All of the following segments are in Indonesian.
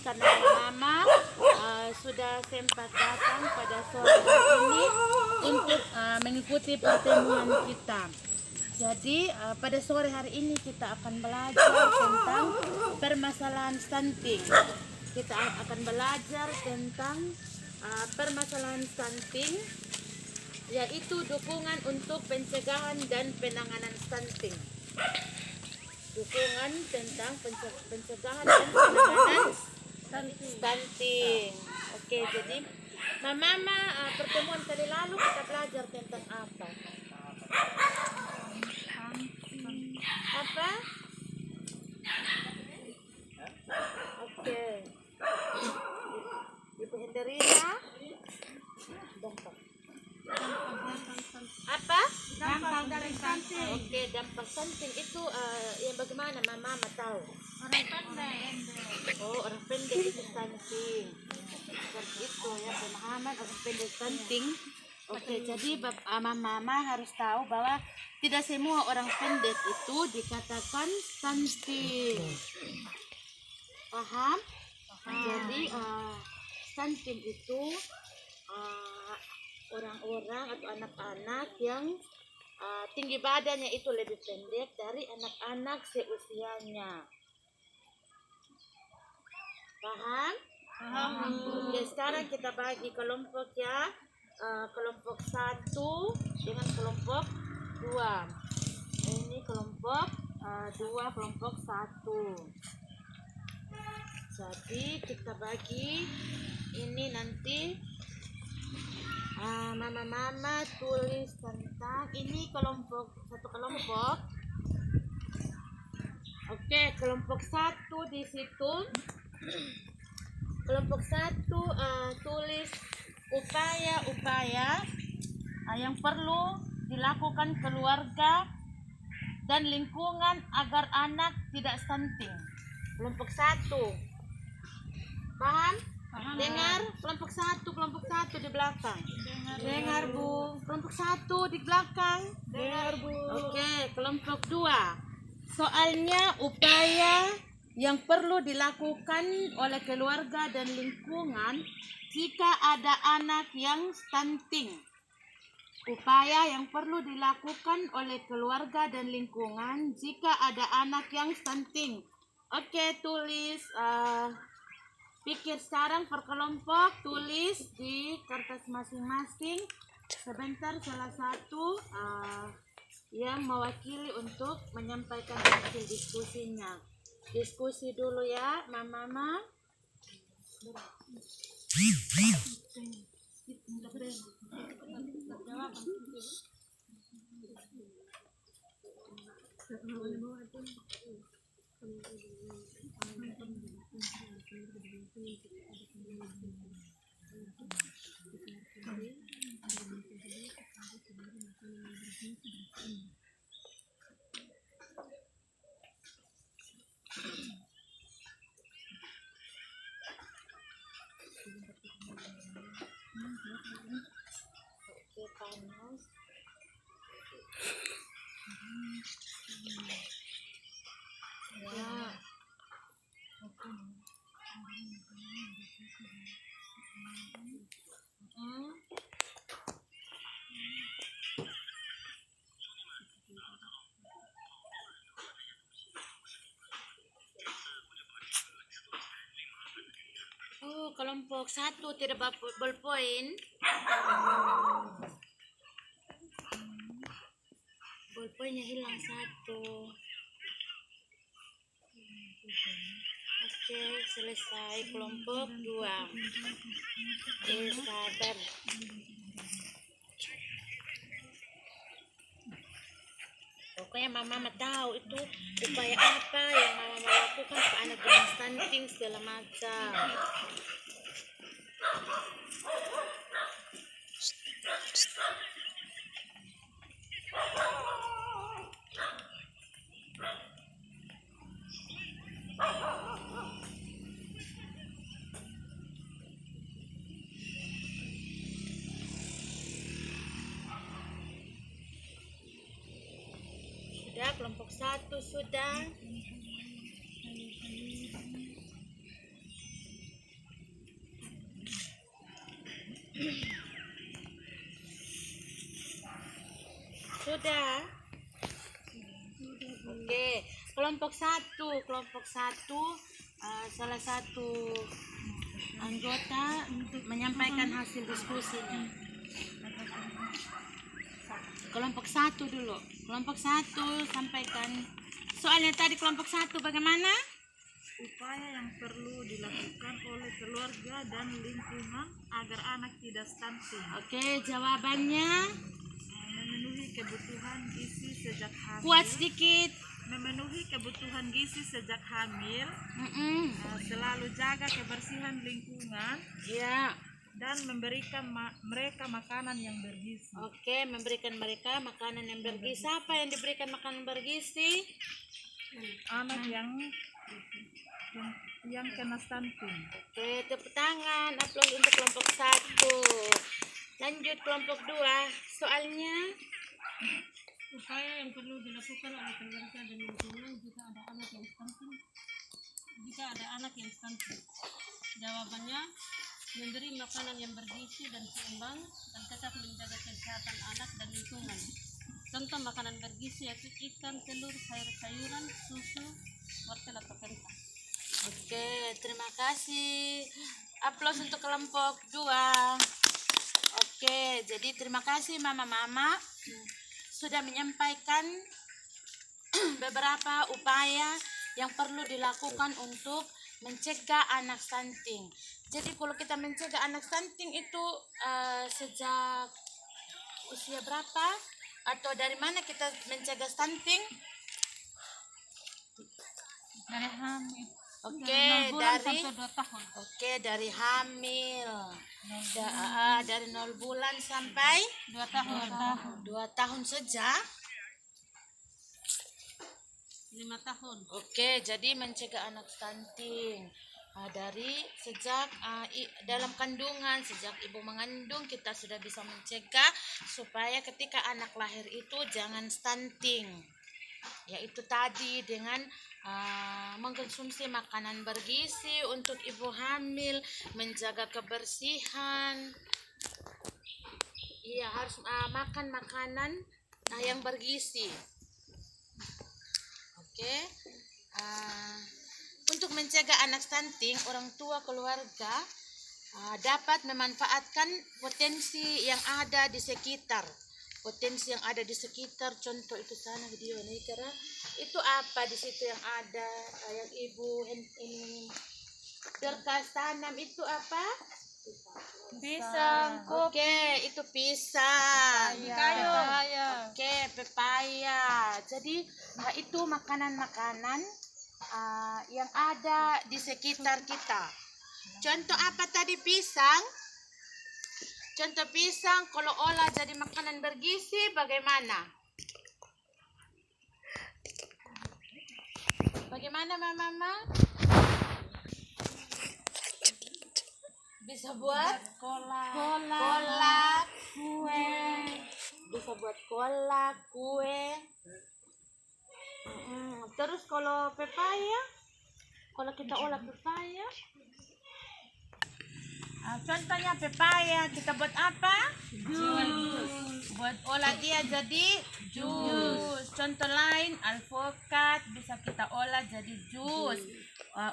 karena Mama sudah sempat datang pada sore hari ini untuk mengikuti pertemuan kita. Jadi pada sore hari ini kita akan belajar tentang permasalahan stunting. Kita akan belajar tentang permasalahan stunting, yaitu dukungan untuk pencegahan dan penanganan stunting. Dukungan tentang pencegahan dan penanganan stunting. Oke, jadi Mama, pertemuan kali lalu kita belajar tentang apa? Apa? Oke. Ibu Henderina. Dampak. Apa? Dampak dari stunting. Oke, dampak stunting itu yang bagaimana Mama tahu? Orang pendek. Oh, orang pendek itu stunting. Seperti itu ya, pemahaman orang pendek stunting. Oke, jadi Mama harus tahu bahwa tidak semua orang pendek itu dikatakan stunting. Paham? Jadi stunting itu orang-orang atau anak-anak yang tinggi badannya itu lebih pendek dari anak-anak seusianya. Paham? Paham. Oke, sekarang kita bagi kelompok ya. Kelompok 1 dengan kelompok 2. Ini kelompok 2, kelompok 1. Jadi kita bagi ini nanti Mama tulis tentang ini satu kelompok. Oke, kelompok 1 di situ. Kelompok 1 tulis upaya-upaya yang perlu dilakukan keluarga dan lingkungan agar anak tidak stunting. Kelompok 1. Paham? Paham. Dengar kelompok 1 di belakang. Dengar Bu. Kelompok 1 di belakang. Dengar Bu. Oke, kelompok 2. Soalnya upaya yang perlu dilakukan oleh keluarga dan lingkungan jika ada anak yang stunting. Upaya yang perlu dilakukan oleh keluarga dan lingkungan jika ada anak yang stunting. Oke, tulis. Pikir sekarang per kelompok, tulis di kertas masing-masing. Sebentar salah satu yang mewakili untuk menyampaikan hasil diskusinya. Diskusi dulu ya, Mama. Oke, panas. Ya. Oh, kelompok 1 tidak ballpoint. Ballpointnya hilang 1. Oke, selesai kelompok 2. Sabar. Pokoknya Mama tahu itu upaya apa yang Mama lakukan ke anak dengan stunting segala macam. Sudah, kelompok 1 sudah. Sudah. Oke, kelompok satu, salah satu anggota menyampaikan hasil diskusinya. Kelompok satu dulu. Kelompok satu sampaikan. Soalnya tadi kelompok satu bagaimana? Upaya yang perlu dilakukan oleh keluarga dan lingkungan agar anak tidak stunting. Oke, jawabannya Memenuhi kebutuhan gizi sejak hamil. kuat sedikit. Memenuhi kebutuhan gizi sejak hamil. Mm-mm. Selalu jaga kebersihan lingkungan Ya. dan memberikan mereka makanan yang bergizi. Oke, memberikan mereka makanan yang bergizi. Siapa yang diberikan makanan bergizi? Anak yang kena stunting. Oke, tepuk tangan. Aplaus untuk kelompok satu. Lanjut kelompok dua. Soalnya Upaya yang perlu dilakukan oleh keluarga dan lingkungan jika ada anak yang stunting. Jawabannya, memberi makanan yang bergizi dan seimbang dan tetap menjaga kesehatan anak dan lingkungan. Contoh makanan bergizi yaitu ikan, telur, sayur-sayuran, susu, wortel atau kentang. oke, terima kasih. Aplaus untuk kelompok dua. Oke, jadi terima kasih mama-mama sudah menyampaikan beberapa upaya yang perlu dilakukan untuk mencegah anak stunting. Jadi kalau kita mencegah anak stunting itu sejak usia berapa atau dari mana kita mencegah stunting? Dari hamil. Oke, dari 2 tahun. Oke, dari hamil. Dari 0 bulan sampai 2 tahun. 2 tahun saja. 5 tahun. Oke, jadi mencegah anak stunting dari sejak dalam kandungan, sejak ibu mengandung kita sudah bisa mencegah supaya ketika anak lahir itu jangan stunting. Yaitu tadi dengan mengkonsumsi makanan bergizi untuk ibu hamil, menjaga kebersihan. Iya, harus makan makanan yang bergizi. Oke. Untuk mencegah anak stunting, orang tua keluarga dapat memanfaatkan potensi yang ada di sekitar. Potensi yang ada di sekitar, contoh itu sana video nih, karena itu apa di situ yang ada yang ibu ini berkas tanam itu apa? Pisang. Oke, itu pisang. Kayu. Oke, pepaya. Jadi itu makanan-makanan yang ada di sekitar kita. Contoh apa tadi pisang? Contoh pisang kalau olah jadi makanan bergizi bagaimana? Bagaimana mama? Bisa buat kolak, kue. Bisa buat kolak, kue. Terus kalau pepaya, kalau kita olah pepaya, contohnya pepaya kita buat apa? Jus. Buat olah dia jadi jus. Contoh lain alpukat bisa kita olah jadi jus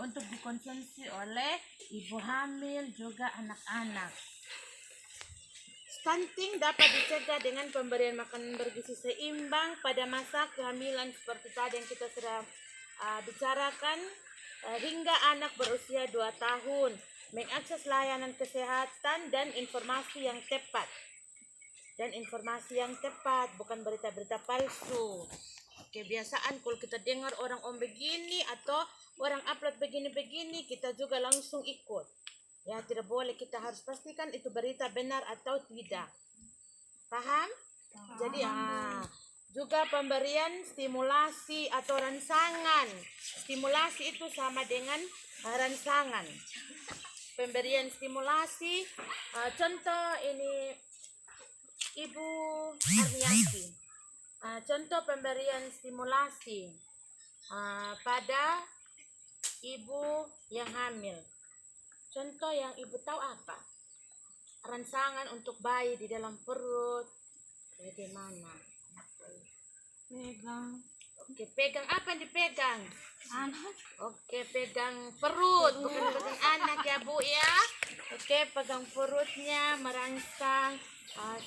untuk dikonsumsi oleh ibu hamil juga anak-anak. Stunting dapat dicegah dengan pemberian makanan bergizi seimbang pada masa kehamilan seperti tadi yang kita sudah bicarakan hingga anak berusia 2 tahun. Mengakses layanan kesehatan dan informasi yang tepat. Bukan berita-berita palsu. Kebiasaan kalau kita dengar orang begini atau orang upload begini-begini, kita juga langsung ikut. Ya, tidak boleh, kita harus pastikan itu berita benar atau tidak. Paham? Jadi juga pemberian stimulasi atau rangsangan. Stimulasi itu sama dengan rangsangan. Pemberian stimulasi, contoh ini Ibu Arniati. Contoh pemberian stimulasi pada ibu yang hamil. Contoh yang ibu tahu apa? rangsangan untuk bayi di dalam perut. Bagaimana? Pegang Oke, pegang apa yang dipegang? anak. Oke, pegang perut, bukan pegang anak ya Bu ya. Oke, pegang perutnya, merangsang,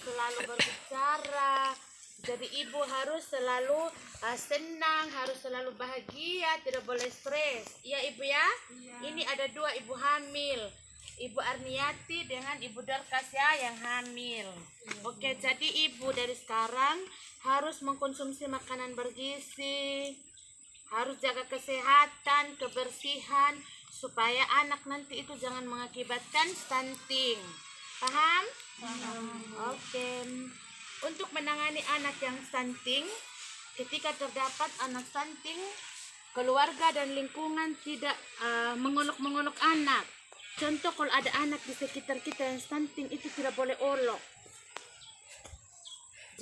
selalu berbicara. Jadi ibu harus selalu senang, harus selalu bahagia, tidak boleh stres. Iya ibu ya? Ini ada 2 ibu hamil. Ibu Arniati dengan Ibu Dorcas ya yang hamil. Oke, jadi ibu dari sekarang harus mengkonsumsi makanan bergizi, harus jaga kesehatan, kebersihan, supaya anak nanti itu jangan mengakibatkan stunting. Paham? Oke. Untuk menangani anak yang stunting, ketika terdapat anak stunting, keluarga dan lingkungan tidak mengolok-mengolok anak. Contoh, kalau ada anak di sekitar kita yang stunting, itu tidak boleh olok.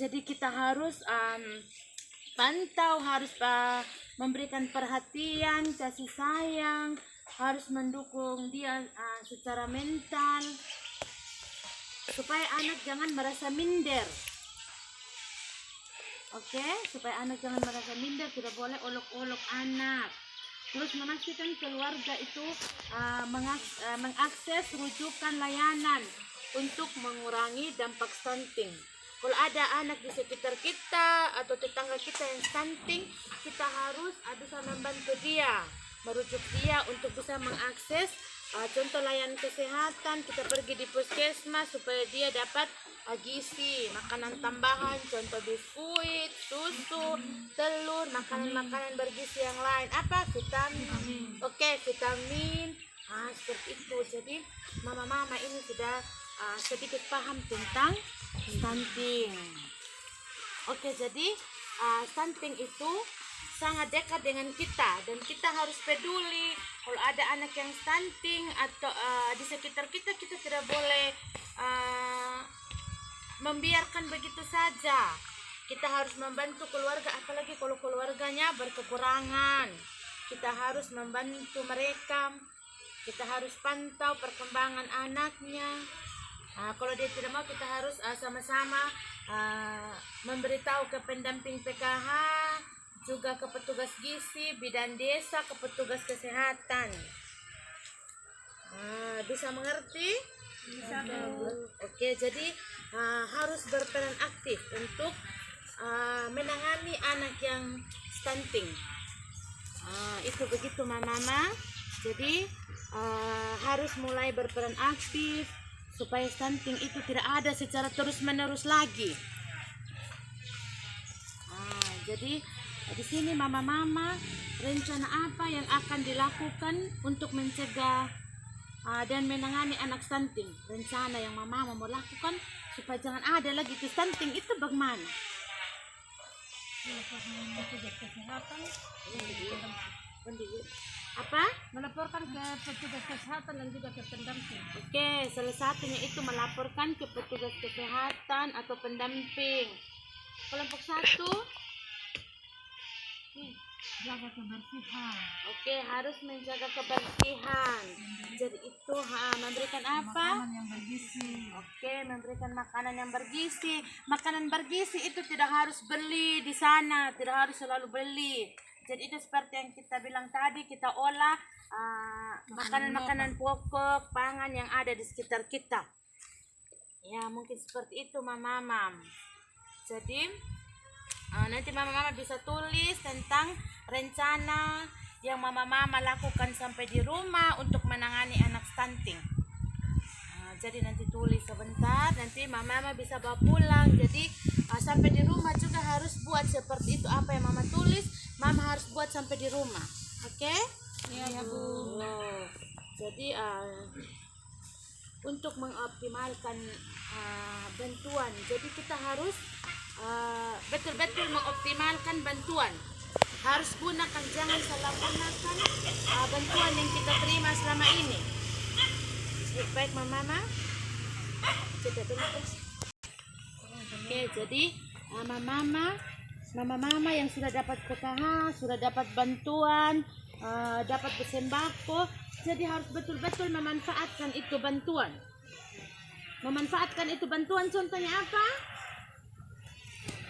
Jadi kita harus pantau, harus memberikan perhatian, kasih sayang, harus mendukung dia secara mental, supaya anak jangan merasa minder. Oke, supaya anak jangan merasa minder, tidak boleh olok-olok anak. Terus memastikan keluarga itu mengakses rujukan layanan untuk mengurangi dampak stunting. Kalau ada anak di sekitar kita atau tetangga kita yang stunting, kita harus bisa membantu dia, merujuk dia untuk bisa mengakses contoh layanan kesehatan. Kita pergi di puskesmas supaya dia dapat gizi, makanan tambahan, contoh biskuit, susu, telur, makanan-makanan bergizi yang lain. Apa? Vitamin. Oke, vitamin. Seperti itu. Jadi mama-mama ini sudah sedikit paham tentang stunting. Oke, jadi stunting itu sangat dekat dengan kita dan kita harus peduli. Kalau ada anak yang stunting atau di sekitar kita, kita tidak boleh membiarkan begitu saja. Kita harus membantu keluarga, apalagi kalau keluarganya berkekurangan. Kita harus membantu mereka. Kita harus pantau perkembangan anaknya. Kalau dia tidak mau, kita harus sama-sama memberitahu ke pendamping PKH, juga ke petugas gizi, bidan desa, ke petugas kesehatan. Bisa mengerti? Bisa, Bu. Oke, jadi harus berperan aktif untuk menangani anak yang stunting. Itu begitu mama. Jadi harus mulai berperan aktif supaya stunting itu tidak ada secara terus-menerus lagi. Jadi di sini mama-mama, rencana apa yang akan dilakukan untuk mencegah dan menangani anak stunting? Rencana yang mama mau lakukan supaya jangan ada lagi itu stunting itu bagaimana? Petugas kesehatan Apa? melaporkan ke petugas kesehatan dan juga ke pendamping. Oke, salah satunya itu melaporkan ke petugas kesehatan atau pendamping. Kelompok 1, Jaga kebersihan. oke, harus menjaga kebersihan. Jadi itu memberikan apa? Makanan yang bergizi. Oke, memberikan makanan yang bergizi. Makanan bergizi itu tidak harus beli di sana, tidak harus selalu beli. Jadi itu seperti yang kita bilang tadi, kita olah makanan-makanan pokok, pangan yang ada di sekitar kita. Ya, mungkin seperti itu mama. Jadi nanti mama-mama bisa tulis tentang rencana yang mama-mama lakukan sampai di rumah untuk menangani anak stunting. Jadi nanti tulis sebentar, nanti mama bisa bawa pulang. Jadi sampai di rumah juga harus buat seperti itu, apa yang mama tulis, mama harus buat sampai di rumah. Oke? Iya, Bu. Jadi untuk mengoptimalkan bantuan, jadi kita harus betul-betul mengoptimalkan bantuan. Harus gunakan, jangan salah gunakan bantuan yang kita terima selama ini. Baik mama. Oke, jadi mama yang sudah dapat PKH, sudah dapat bantuan, dapat sembako, jadi harus betul-betul memanfaatkan itu bantuan. memanfaatkan itu bantuan, contohnya apa?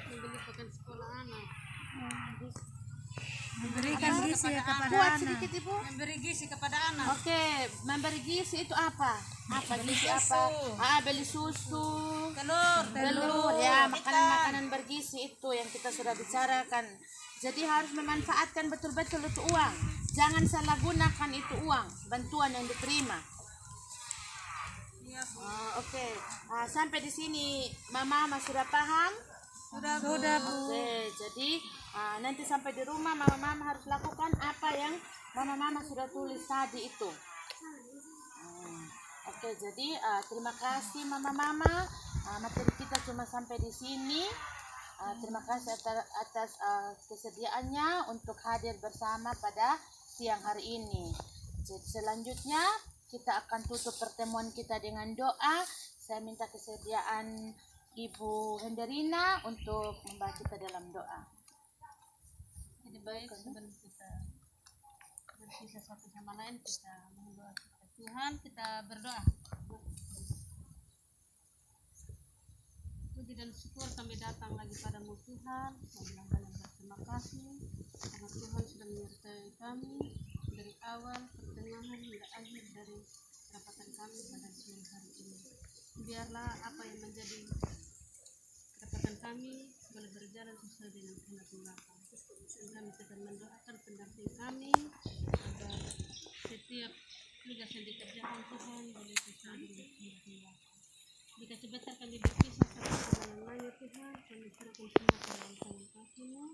Membeli pakaian sekolah anak. Memberikan gizi kepada Buat anak. sedikit Ibu. Memberi gizi kepada anak. Oke, memberi gizi itu apa? Apa gizi apa? Beli susu, telur, ya makanan-makanan bergizi itu yang kita sudah bicarakan. Jadi harus memanfaatkan betul-betul itu uang. Jangan salah gunakan itu uang, bantuan yang diterima. Oke. Sampai di sini Mama sudah paham? Sudah Bu. Oke, jadi nanti sampai di rumah Mama harus lakukan apa yang Mama sudah tulis tadi itu. Oke, jadi terima kasih Mama. Materi kita cuma sampai di sini. Terima kasih atas kesediaannya untuk hadir bersama pada siang hari ini. Jadi selanjutnya kita akan tutup pertemuan kita dengan doa. Saya minta kesediaan Ibu Henderina untuk membawa kita dalam doa. Jadi baik sebelum kita berpisah satu sama lain, kita mendoakan Tuhan, kita berdoa. Puji dan syukur kami datang lagi padamu Tuhan. Kami banyak berterima kasih karena Tuhan sudah menyertai kami dari awal, pertengahan hingga akhir dari kedapatan kami pada siang hari ini. Biarlah apa yang menjadi kedapatan kami boleh berjalan sesuai dengan kehendak Bapa. Dan kami sedang mendoakan pendamping kami agar setiap tugas yang dikerjakan Tuhan boleh sesuai dengan kehendak Bapa. Jika sebentar kami berpisah satu sama lain Tuhan, kami serahkan semua ke dalam tangan kasih-Mu,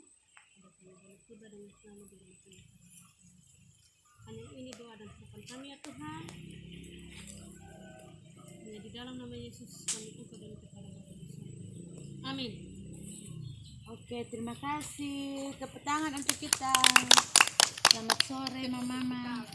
agar kami boleh tiba dengan selamat di dalam Tuhan. Hanya ini doa dan harapan kami ya Tuhan. Hanya di dalam nama Yesus kami ungkap dan kepada Bapa di surga. Amin. Oke, terima kasih. Tepuk tangan untuk kita. Selamat sore Mama.